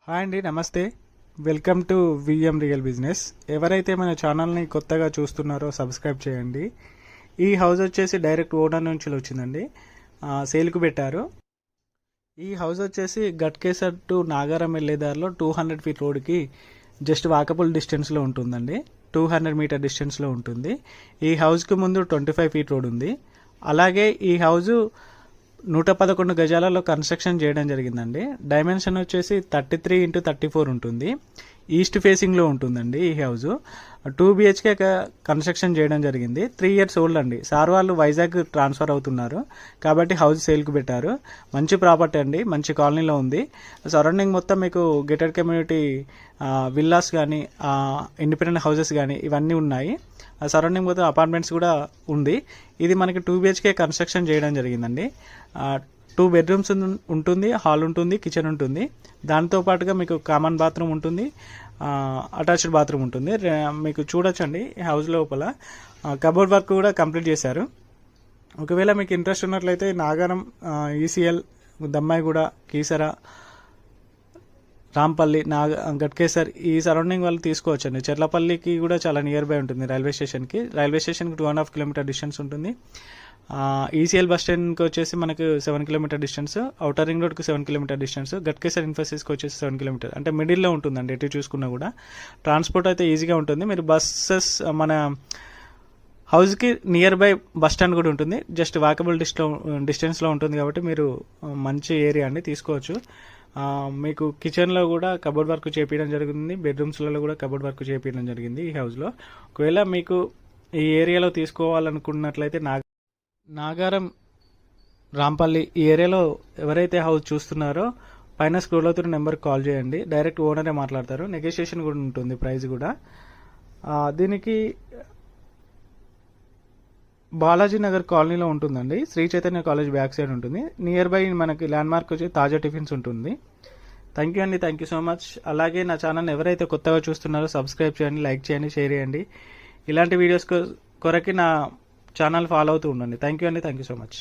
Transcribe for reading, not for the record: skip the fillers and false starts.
Hi అండి, నమస్తే. Welcome to VM real business. ఎవరైతే మన ఛానల్ని కొత్తగా చూస్తున్నారో సబ్స్క్రైబ్ చేయండి. ఈ హౌస్ వచ్చేసి డైరెక్ట్ ఓనర్ నుంచి వచ్చిందండి, సేల్కు పెట్టారు. ఈ హౌస్ వచ్చేసి గట్కేసర్ టు నాగారం వెళ్ళే దారిలో 200 ఫీట్ రోడ్కి జస్ట్ వాకబుల్ డిస్టెన్స్లో ఉంటుందండి. 200 మీటర్ డిస్టెన్స్లో ఉంటుంది. ఈ హౌస్కి ముందు 25 ఫీట్ రోడ్ ఉంది. అలాగే ఈ హౌజు 111 గజాలలో కన్స్ట్రక్షన్ చేయడం జరిగిందండి. డైమెన్షన్ వచ్చేసి 33x34 ఉంటుంది. ఈస్ట్ ఫేసింగ్లో ఉంటుందండి ఈ హౌస్. 2 BHK కన్స్ట్రక్షన్ చేయడం జరిగింది. 3 years ఓల్డ్ అండి. సార్ వాళ్ళు వైజాగ్ ట్రాన్స్ఫర్ అవుతున్నారు కాబట్టి హౌస్ సేల్కి పెట్టారు. మంచి ప్రాపర్టీ అండి, మంచి కాలనీలో ఉంది. సరౌండింగ్ మొత్తం మీకు గేటెడ్ కమ్యూనిటీ విల్లాస్ కానీ ఇండిపెండెంట్ హౌసెస్ కానీ ఇవన్నీ ఉన్నాయి. సరౌండింగ్ మొత్తం అపార్ట్మెంట్స్ కూడా ఉంది. ఇది మనకి 2 BHK కన్స్ట్రక్షన్ చేయడం జరిగిందండి. 2 bedrooms ఉంటుంది, హాల్ ఉంటుంది, కిచెన్ ఉంటుంది. దాంతోపాటుగా మీకు కామన్ బాత్రూమ్ ఉంటుంది, అటాచ్డ్ బాత్రూమ్ ఉంటుంది. మీకు చూడొచ్చండి హౌస్ లోపల కబోర్డ్ వర్క్ కూడా కంప్లీట్ చేశారు. ఒకవేళ మీకు ఇంట్రెస్ట్ ఉన్నట్లయితే నాగారం, ఈసీఎల్, దమ్మాయిగూడ, కీసర, రాంపల్లి, గట్కేసర్ ఈ సరౌండింగ్ వాళ్ళు తీసుకోవచ్చండి. చెర్లపల్లికి కూడా చాలా నియర్ బై ఉంటుంది. రైల్వే స్టేషన్కి 2.5 కిలోమీటర్ డిస్టెన్స్ ఉంటుంది. ఈసీఎల్ బస్ స్టాండ్కి వచ్చేసి మనకు 7 కిలోమీటర్ డిస్టెన్స్, అవుటర్ రింగ్ రోడ్కి 7 కిలోమీటర్ డిస్టెన్స్, గట్కేసర్ ఇన్ఫోసిస్కి వచ్చేసి 7 కిలోమీటర్, అంటే మిడిల్లో ఉంటుందండి. ఎటు చూసుకున్నా కూడా ట్రాన్స్పోర్ట్ అయితే ఈజీగా ఉంటుంది. మీరు బస్సెస్ మన హౌస్కి నియర్ బై బస్ స్టాండ్ కూడా ఉంటుంది. జస్ట్ వాకబుల్ డిస్టెన్స్లో ఉంటుంది కాబట్టి మీరు మంచి ఏరియా అండి, తీసుకోవచ్చు. మీకు కిచెన్లో కూడా కబోర్డ్ వర్క్ చేపించడం జరిగింది. బెడ్రూమ్స్లలో కూడా కబోర్డ్ వర్క్ చేపించడం జరిగింది ఈ హౌస్లో. ఒకవేళ మీకు ఈ ఏరియాలో తీసుకోవాలనుకున్నట్లయితే నాగారం, రాంపల్లి ఈ ఏరియాలో ఎవరైతే హౌస్ చూస్తున్నారో పైన స్క్రోల్ అవుతున్న నెంబర్కి కాల్ చేయండి. డైరెక్ట్ ఓనరే మాట్లాడతారు. నెగోషియేషన్ కూడా ఉంటుంది, ప్రైస్ కూడా. దీనికి బాలాజీ నగర్ కాలనీలో ఉంటుందండి. Sri Chaitanya college back side ఉంటుంది. నియర్ బై మనకి ల్యాండ్ మార్క్ వచ్చి తాజా టిఫిన్స్ ఉంటుంది. థ్యాంక్ యూ అండి, థ్యాంక్ యూ సో మచ్. అలాగే నా ఛానల్ ఎవరైతే కొత్తగా చూస్తున్నారో సబ్స్క్రైబ్ చేయండి, లైక్ చేయండి, షేర్ చేయండి. ఇలాంటి వీడియోస్ కొరకి నా ఛానల్ ఫాలో అవుతూ ఉండండి. థ్యాంక్ యూ అండి, థ్యాంక్ యూ సో మచ్.